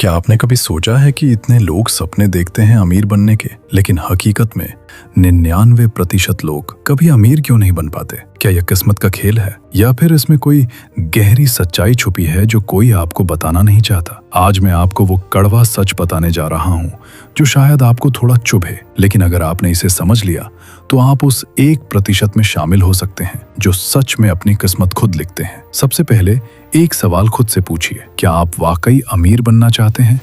क्या आपने कभी सोचा है कि इतने लोग सपने देखते हैं अमीर बनने के, लेकिन हकीकत में 99% लोग कभी अमीर क्यों नहीं बन पाते? क्या यह किस्मत का खेल है या फिर इसमें कोई गहरी सच्चाई छुपी है जो कोई आपको बताना नहीं चाहता? आज मैं आपको वो कड़वा सच बताने जा रहा हूँ जो शायद आपको थोड़ा चुभे, लेकिन अगर आपने इसे समझ लिया तो आप उस 1% में शामिल हो सकते हैं जो सच में अपनी किस्मत खुद लिखते हैं। सबसे पहले एक सवाल खुद से पूछिए, क्या आप वाकई अमीर बनना चाहते हैं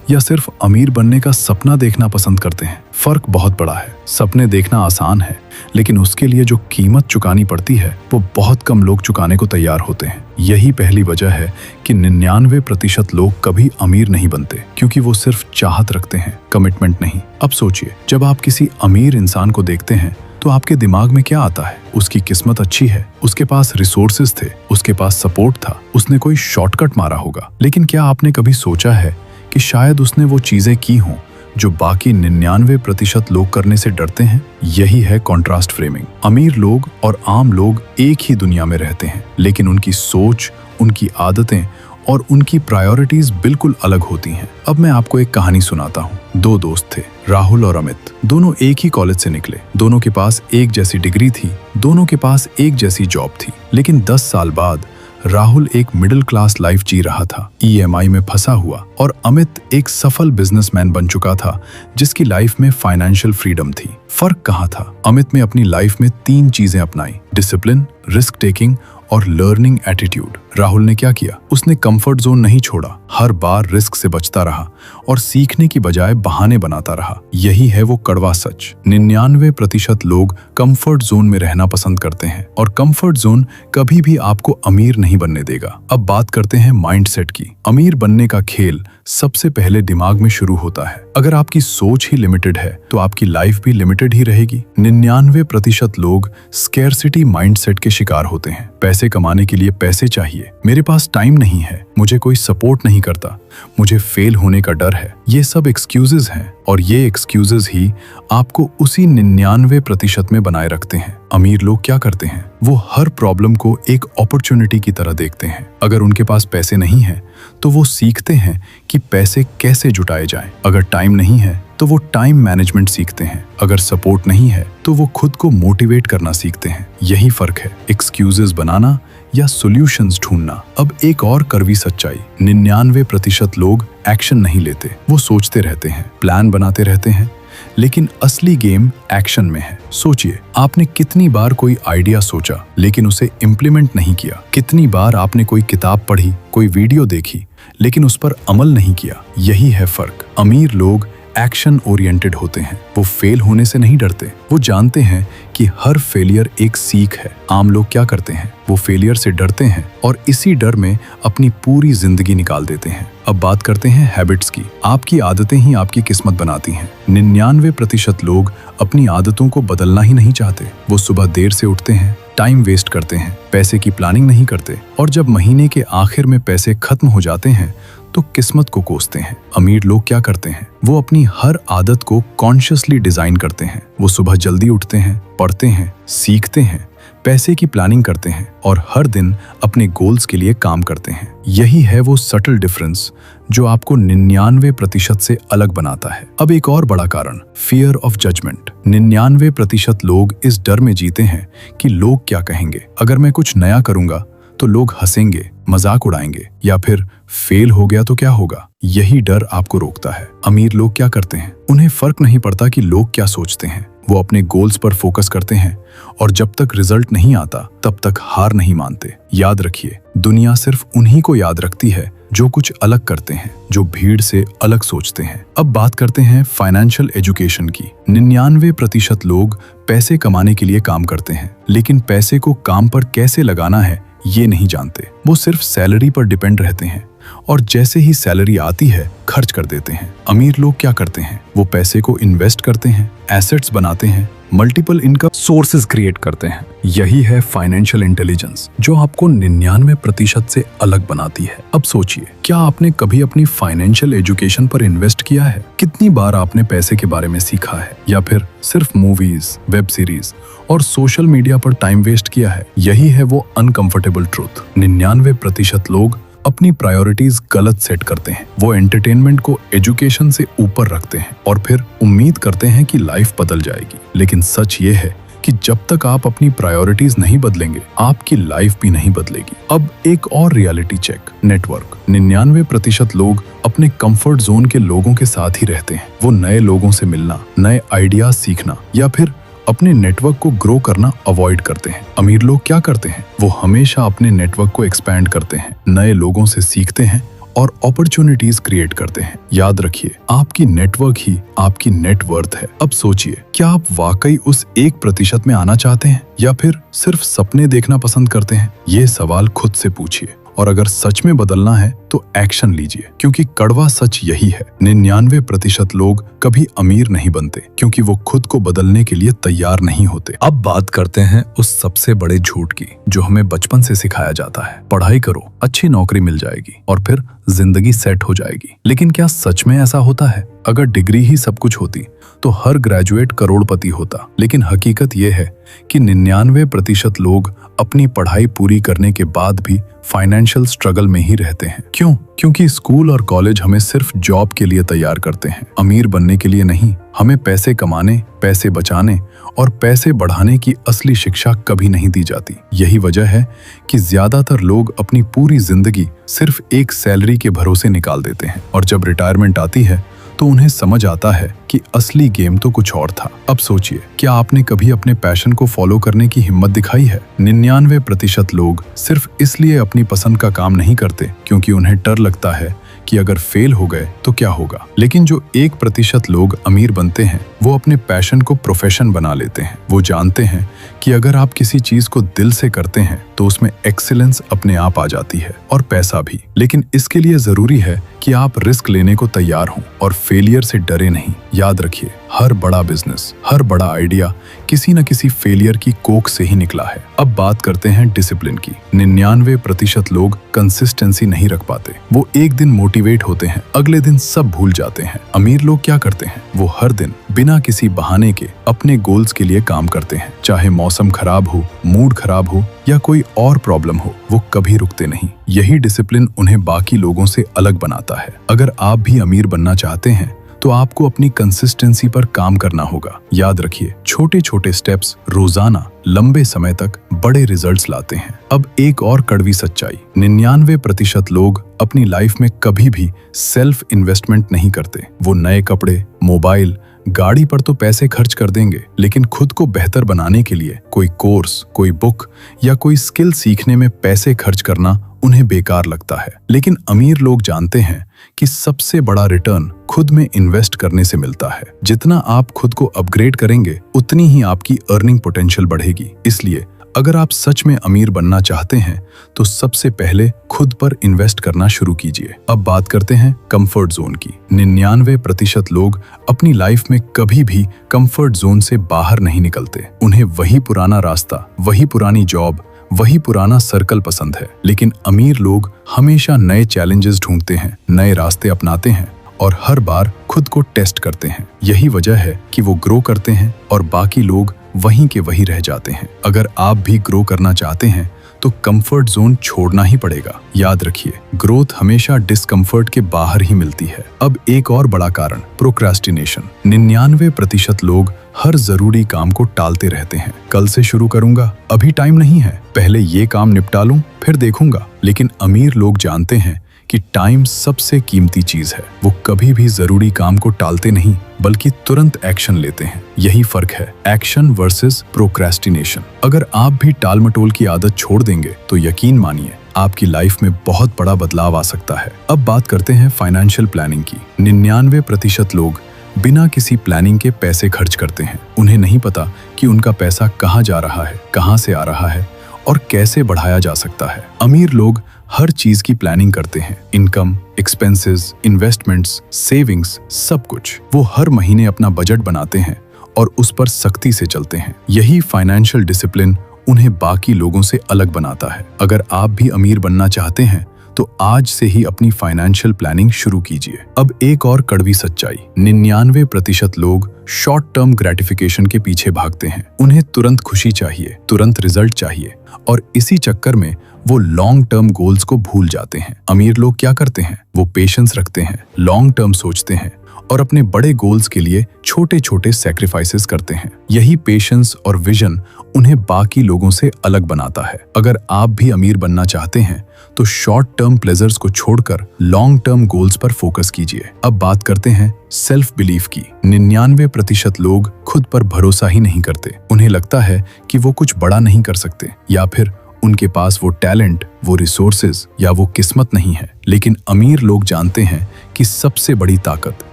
या सिर्फ अमीर बनने का सपना देखना पसंद करते हैं? फर्क बहुत बड़ा है। सपने देखना आसान है, लेकिन उसके लिए जो कीमत चुकानी पड़ती है वो बहुत कम लोग चुकाने को तैयार होते हैं। यही पहली वजह है कि 99% लोग कभी अमीर नहीं बनते, क्योंकि वो सिर्फ चाहत रखते हैं, कमिटमेंट नहीं। अब सोचिए, जब आप किसी अमीर इंसान को देखते हैं तो आपके दिमाग में क्या आता है? उसकी किस्मत अच्छी है, उसके पास रिसोर्सेज थे, उसके पास सपोर्ट था, उसने कोई शॉर्टकट मारा होगा। लेकिन क्या आपने कभी सोचा है कि शायद उसने वो चीजें की हों जो बाकी 99% लोग करने से डरते हैं? यही है कॉन्ट्रास्ट फ्रेमिंग। अमीर लोग और आम लोग एक ही दुनिया में रहते हैं, लेकिन उनकी सोच, उनकी आदतें और उनकी प्रायोरिटीज बिल्कुल अलग होती हैं। अब मैं आपको एक कहानी सुनाता हूँ। दो दोस्त थे, राहुल और अमित। दोनों एक ही कॉलेज से निकले, दोनों के पास एक जैसी डिग्री थी, दोनों के पास एक जैसी जॉब थी। लेकिन 10 साल बाद राहुल एक मिडिल क्लास लाइफ जी रहा था, EMI में फंसा हुआ, और अमित एक सफल बिजनेसमैन बन चुका था जिसकी लाइफ में फाइनेंशियल फ्रीडम थी। फर्क कहाँ था? अमित ने अपनी लाइफ में 3 चीजें अपनाई: डिसिप्लिन, रिस्क टेकिंग और लर्निंग एटीट्यूड। राहुल ने क्या किया? उसने कंफर्ट जोन नहीं छोड़ा, हर बार रिस्क से बचता रहा और सीखने की बजाय बहाने बनाता रहा। यही है वो कड़वा सच। 99% लोग कंफर्ट जोन में रहना पसंद करते हैं, और कंफर्ट जोन कभी भी आपको अमीर नहीं बनने देगा। अब बात करते हैं माइंडसेट की। अमीर बनने का खेल सबसे पहले दिमाग में शुरू होता है। अगर आपकी सोच ही लिमिटेड है तो आपकी लाइफ भी लिमिटेड ही रहेगी। 99% लोग स्कैरसिटी माइंडसेट के शिकार होते हैं। पैसे कमाने के लिए पैसे चाहिए, मेरे पास टाइम नहीं है, मुझे कोई सपोर्ट नहीं करता, मुझे फेल होने का डर है। ये सब एक्सक्यूजेस हैं, और ये एक्सक्यूजेस ही आपको उसी 99% में बनाए रखते हैं। अमीर लोग क्या करते हैं? वो हर प्रॉब्लम को एक अपॉर्चुनिटी की तरह देखते हैं। अगर उनके पास पैसे नहीं है तो वो सीखते हैं कि पैसे कैसे जुटाए जाएं। अगर टाइम नहीं है तो वो टाइम मैनेजमेंट सीखते हैं। अगर सपोर्ट नहीं है तो वो खुद को मोटिवेट करना सीखते हैं। यही फर्क है, एक्सक्यूजेस बनाना या सॉल्यूशंस ढूंढना। अब एक और कड़वी सच्चाई, 99% लोग एक्शन नहीं लेते। वो सोचते रहते हैं, प्लान बनाते रहते हैं, लेकिन असली गेम एक्शन में है। सोचिए, आपने कितनी बार कोई आइडिया सोचा लेकिन उसे इम्प्लीमेंट नहीं किया? कितनी बार आपने कोई किताब पढ़ी, कोई वीडियो देखी, लेकिन उस पर अमल नहीं किया? यही है फर्क। अमीर लोग एक्शन ओरिएंटेड होते हैं। वो फेल होने से नहीं डरते, वो जानते हैं कि हर फेलियर एक सीख है। आम लोग क्या करते हैं? वो फेलियर से डरते हैं और इसी डर में अपनी पूरी जिंदगी निकाल देते हैं। अब बात करते हैं हैबिट्स की। आपकी आदतें ही आपकी किस्मत बनाती हैं। 99% लोग अपनी आदतों को बदलना ही नहीं चाहते। वो सुबह देर से उठते हैं, टाइम वेस्ट करते हैं, पैसे की प्लानिंग नहीं करते, और जब महीने के आखिर में पैसे खत्म हो जाते हैं तो किस्मत को कोसते हैं। अमीर लोग क्या करते हैं? वो अपनी हर आदत को कॉन्शियसली डिजाइन करते हैं। वो सुबह जल्दी उठते हैं, पढ़ते हैं, सीखते हैं, पैसे की प्लानिंग करते हैं और हर दिन अपने गोल्स के लिए काम करते हैं। यही है वो सटल डिफरेंस जो आपको 99% से अलग बनाता है। अब एक और बड़ा कारण, फियर ऑफ जजमेंट। 99% लोग इस डर में जीते हैं कि लोग क्या कहेंगे। अगर मैं कुछ नया करूंगा तो लोग हंसेंगे, मजाक उड़ाएंगे, या फिर फेल हो गया तो क्या होगा? यही डर आपको रोकता है। अमीर लोग क्या करते हैं? उन्हें फर्क नहीं पड़ता कि लोग क्या सोचते हैं। वो अपने गोल्स पर फोकस करते हैं और जब तक रिजल्ट नहीं आता तब तक हार नहीं मानते। याद रखिए, दुनिया सिर्फ उन्हीं को याद रखती है जो कुछ अलग करते हैं, जो भीड़ से अलग सोचते हैं। अब बात करते हैं फाइनेंशियल एजुकेशन की। 99% लोग पैसे कमाने के लिए काम करते हैं, लेकिन पैसे को काम पर कैसे लगाना है ये नहीं जानते। वो सिर्फ सैलरी पर डिपेंड रहते हैं और जैसे ही सैलरी आती है खर्च कर देते हैं। अमीर लोग क्या करते हैं? वो पैसे को इन्वेस्ट करते हैं, एसेट्स बनाते हैं, मल्टीपल इनकम सोर्सेज क्रिएट करते हैं। यही है फाइनेंशियल इंटेलिजेंस जो आपको 99% से अलग बनाती है। अब सोचिए, क्या आपने कभी अपनी फाइनेंशियल एजुकेशन पर इन्वेस्ट किया है? कितनी बार आपने पैसे के बारे में सीखा है, या फिर सिर्फ मूवीज, वेब सीरीज और सोशल मीडिया पर टाइम वेस्ट किया है? यही है वो अनकंफर्टेबल ट्रूथ। 99% लोग अपनी प्रायोरिटीज गलत सेट करते हैं। वो एंटरटेनमेंट को एजुकेशन से ऊपर रखते हैं और फिर उम्मीद करते हैं कि लाइफ बदल जाएगी। लेकिन सच ये है कि जब तक आप अपनी प्रायोरिटीज नहीं बदलेंगे, आपकी लाइफ भी नहीं बदलेगी। अब एक और रियलिटी चेक। नेटवर्क। 99% लोग अपने कंफर्ट जोन के लोगों के साथ ही रहते हैं। वो नए लोगों से मिलना, नए आइडियाज सीखना या फिर अपने नेटवर्क को ग्रो करना अवॉइड करते हैं। अमीर लोग क्या करते हैं? वो हमेशा अपने नेटवर्क को एक्सपैंड करते हैं, नए लोगों से सीखते हैं और अपॉर्चुनिटीज क्रिएट करते हैं। याद रखिए, आपकी नेटवर्क ही आपकी नेटवर्थ है। अब सोचिए, क्या आप वाकई उस 1% में आना चाहते हैं या फिर सिर्फ सपने देखना पसंद करते हैं? ये सवाल खुद से पूछिए। और अगर सच में बदलना है तो एक्शन लीजिए, क्योंकि कड़वा सच यही है, 99% लोग कभी अमीर नहीं बनते क्योंकि वो खुद को बदलने के लिए तैयार नहीं होते। अब बात करते हैं उस सबसे बड़े झूठ की जो हमें बचपन से सिखाया जाता है। पढ़ाई करो, अच्छी नौकरी मिल जाएगी और फिर जिंदगी सेट हो जाएगी। लेकिन क्या सच में ऐसा होता है? अगर डिग्री ही सब कुछ होती तो हर ग्रेजुएट करोड़पति होता। लेकिन हकीकत यह है कि 99% लोग अपनी पढ़ाई पूरी करने के बाद भी फाइनेंशियल स्ट्रगल में ही रहते हैं। क्यों? क्योंकि स्कूल और कॉलेज हमें सिर्फ जॉब के लिए तैयार करते हैं, अमीर बनने के लिए नहीं। हमें पैसे कमाने, पैसे बचाने और पैसे बढ़ाने की असली शिक्षा कभी नहीं दी जाती। यही वजह है कि ज्यादातर लोग अपनी पूरी जिंदगी सिर्फ एक सैलरी के भरोसे निकाल देते हैं और जब रिटायरमेंट आती है तो उन्हें समझ आता है कि असली गेम तो कुछ और था। अब सोचिए, क्या आपने कभी अपने पैशन को फॉलो करने की हिम्मत दिखाई है? 99% लोग सिर्फ इसलिए अपनी पसंद का काम नहीं करते क्योंकि उन्हें डर लगता है कि अगर फेल हो गए तो क्या होगा। लेकिन जो 1% लोग अमीर बनते हैं वो अपने पैशन को प्रोफेशन बना लेते हैं। वो जानते हैं कि अगर आप किसी चीज को दिल से करते हैं तो उसमें एक्सीलेंस अपने आप आ जाती है और पैसा भी। लेकिन इसके लिए जरूरी है कि आप रिस्क लेने को तैयार हों और फेलियर से डरे नहीं। याद रखिए, हर बड़ा बिजनेस, हर बड़ा आइडिया किसी न किसी फेलियर की कोख से ही निकला है। अब बात करते हैं डिसिप्लिन की। 99% लोग कंसिस्टेंसी नहीं रख पाते। वो एक दिन मोटिवेट होते हैं, अगले दिन सब भूल जाते हैं। अमीर लोग क्या करते हैं? वो हर दिन बिना किसी बहाने के अपने गोल्स के लिए काम करते हैं। चाहे मौसम खराब हो, मूड खराब हो या कोई और प्रॉब्लम हो, वो कभी रुकते नहीं। यही डिसिप्लिन उन्हें बाकी लोगों से अलग बनाता है। अगर आप भी अमीर बनना चाहते हैं तो आपको अपनी कंसिस्टेंसी पर काम करना होगा। याद रखिए, छोटे छोटे स्टेप्स रोजाना लंबे समय तक बड़े रिजल्ट्स लाते हैं। अब एक और कड़वी सच्चाई, 99% लोग अपनी लाइफ में कभी भी सेल्फ इन्वेस्टमेंट नहीं करते। वो नए कपड़े, मोबाइल, गाड़ी पर तो पैसे खर्च कर देंगे, लेकिन खुद को बेहतर बनाने के लिए कोई कोर्स, कोई बुक या कोई स्किल सीखने में पैसे खर्च करना उन्हें बेकार लगता है। लेकिन अमीर लोग जानते हैं कि सबसे बड़ा रिटर्न खुद में इन्वेस्ट करने से मिलता है। जितना आप खुद को अपग्रेड करेंगे, उतनी ही आपकी अर्निंग पोटेंशियल बढ़ेगी। इसलिए अगर आप सच में अमीर बनना चाहते हैं तो सबसे पहले खुद पर इन्वेस्ट करना शुरू कीजिए। अब बात करते हैं कंफर्ट जोन की। 99% लोग अपनी लाइफ में कभी भी कंफर्ट जोन से बाहर नहीं निकलते। उन्हें वही पुराना रास्ता, वही पुरानी जॉब, वही पुराना सर्कल पसंद है। लेकिन अमीर लोग हमेशा नए चैलेंजेस ढूंढते हैं, नए रास्ते अपनाते हैं और हर बार खुद को टेस्ट करते हैं। यही वजह है कि वो ग्रो करते हैं और बाकी लोग वहीं के वहीं रह जाते हैं। अगर आप भी ग्रो करना चाहते हैं तो कंफर्ट जोन छोड़ना ही पड़ेगा। याद रखिए, ग्रोथ हमेशा डिस्कंफर्ट के बाहर ही मिलती है। अब एक और बड़ा कारण, प्रोक्रेस्टिनेशन। 99% लोग हर जरूरी काम को टालते रहते हैं। कल से शुरू करूंगा, अभी टाइम नहीं है, पहले ये काम निपटा लूं, फिर देखूंगा। लेकिन अमीर लोग जानते हैं कि टाइम सबसे कीमती चीज है। वो कभी भी जरूरी काम को टालते नहीं, बल्कि तुरंत एक्शन लेते हैं। यही फर्क है, एक्शन वर्सेस प्रोक्रेस्टिनेशन। अगर आप भी टाल मटोल की आदत छोड़ देंगे तो यकीन मानिए आपकी लाइफ में बहुत बड़ा बदलाव आ सकता है। अब बात करते हैं फाइनेंशियल प्लानिंग की। 99% लोग बिना किसी प्लानिंग के पैसे खर्च करते हैं। उन्हें नहीं पता कि उनका पैसा कहाँ जा रहा है, कहाँ से आ रहा है और कैसे बढ़ाया जा सकता है। अमीर लोग हर चीज की प्लानिंग करते हैं, इनकम, एक्सपेंसेस, इन्वेस्टमेंट्स, सेविंग्स, सब कुछ। वो हर महीने अपना बजट बनाते हैं और उस पर सख्ती से चलते हैं। यही फाइनेंशियल डिसिप्लिन उन्हें बाकी लोगों से अलग बनाता है। अगर आप भी अमीर बनना चाहते हैं तो आज से ही अपनी फाइनेंशियल प्लानिंग शुरू कीजिए। अब एक और कड़वी सच्चाई, 99% लोग शॉर्ट टर्म ग्रेटिफिकेशन के पीछे भागते हैं। उन्हें तुरंत खुशी चाहिए, तुरंत रिजल्ट चाहिए, और इसी चक्कर में वो लॉन्ग टर्म गोल्स को भूल जाते हैं। अमीर लोग क्या करते हैं? वो पेशेंस रखते हैं, लॉन्ग टर्म सोचते हैं और अपने बड़े गोल्स के लिए छोटे छोटे सैक्रिफाइसेस करते हैं। यही पेशेंस और विजन उन्हें बाकी लोगों से अलग बनाता है। अगर आप भी अमीर बनना चाहते हैं तो शॉर्ट टर्म प्लेजर्स को छोड़कर लॉन्ग टर्म गोल्स पर फोकस कीजिए। अब बात करते हैं सेल्फ बिलीफ की। 99% लोग खुद पर भरोसा ही नहीं करते। उन्हें लगता है कि वो कुछ बड़ा नहीं कर सकते, या फिर उनके पास वो टैलेंट, वो रिसोर्सेज या वो किस्मत नहीं है। लेकिन अमीर लोग जानते हैं कि सबसे बड़ी ताकत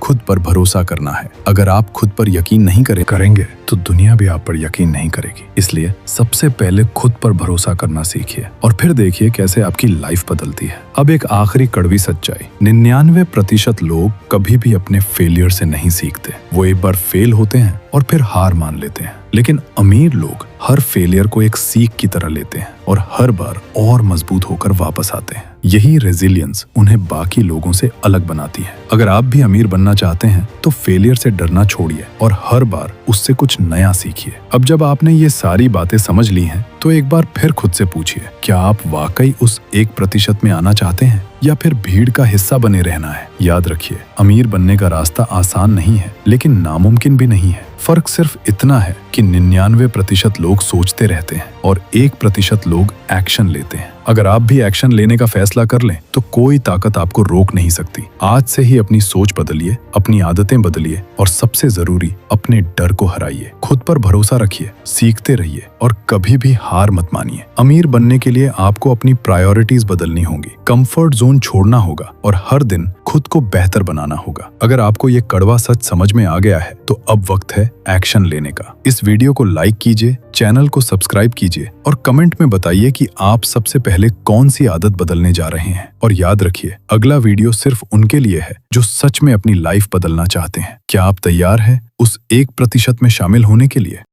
खुद पर भरोसा करना है। अगर आप खुद पर यकीन नहीं करेंगे तो दुनिया भी आप पर यकीन नहीं करेगी। इसलिए सबसे पहले खुद पर भरोसा करना सीखिए और फिर देखिए कैसे आपकी लाइफ बदलती है। अब एक आखिरी कड़वी सच्चाई, 99% लोग कभी भी अपने फेलियर से नहीं सीखते। वो एक बार फेल होते हैं और फिर हार मान लेते हैं। लेकिन अमीर लोग हर फेलियर को एक सीख की तरह लेते हैं और हर बार और मजबूत होकर वापस आते हैं। यही रेजिलियंस उन्हें बाकी लोगों से अलग बनाती है। अगर आप भी अमीर बनना चाहते हैं तो फेलियर से डरना छोड़िए और हर बार उससे कुछ नया सीखिए। अब जब आपने ये सारी बातें समझ ली हैं तो एक बार फिर खुद से पूछिए, क्या आप वाकई उस 1% में आना चाहते हैं या फिर भीड़ का हिस्सा बने रहना है? याद रखिए, अमीर बनने का रास्ता आसान नहीं है लेकिन नामुमकिन भी नहीं है। फर्क सिर्फ इतना है कि 99% लोग सोचते रहते हैं और 1% लोग एक्शन लेते हैं। अगर आप भी एक्शन लेने का फैसला कर लें तो कोई ताकत आपको रोक नहीं सकती। आज से ही अपनी सोच बदलिए, अपनी आदतें बदलिए और सबसे जरूरी अपने डर को हराइए। खुद पर भरोसा रखिए, सीखते रहिए और कभी भी हार मत मानिए। अमीर बनने के लिए आपको अपनी प्रायोरिटीज बदलनी होंगी, कंफर्ट जोन छोड़ना होगा और हर दिन खुद को बेहतर बनाना होगा। अगर आपको ये कड़वा सच समझ में आ गया है तो अब वक्त है एक्शन लेने का। इस वीडियो को लाइक कीजिए, चैनल को सब्सक्राइब कीजिए और कमेंट में बताइए कि आप सबसे पहले कौन सी आदत बदलने जा रहे हैं। और याद रखिए, अगला वीडियो सिर्फ उनके लिए है जो सच में अपनी लाइफ बदलना चाहते हैं। क्या आप तैयार हैं उस 1% में शामिल होने के लिए?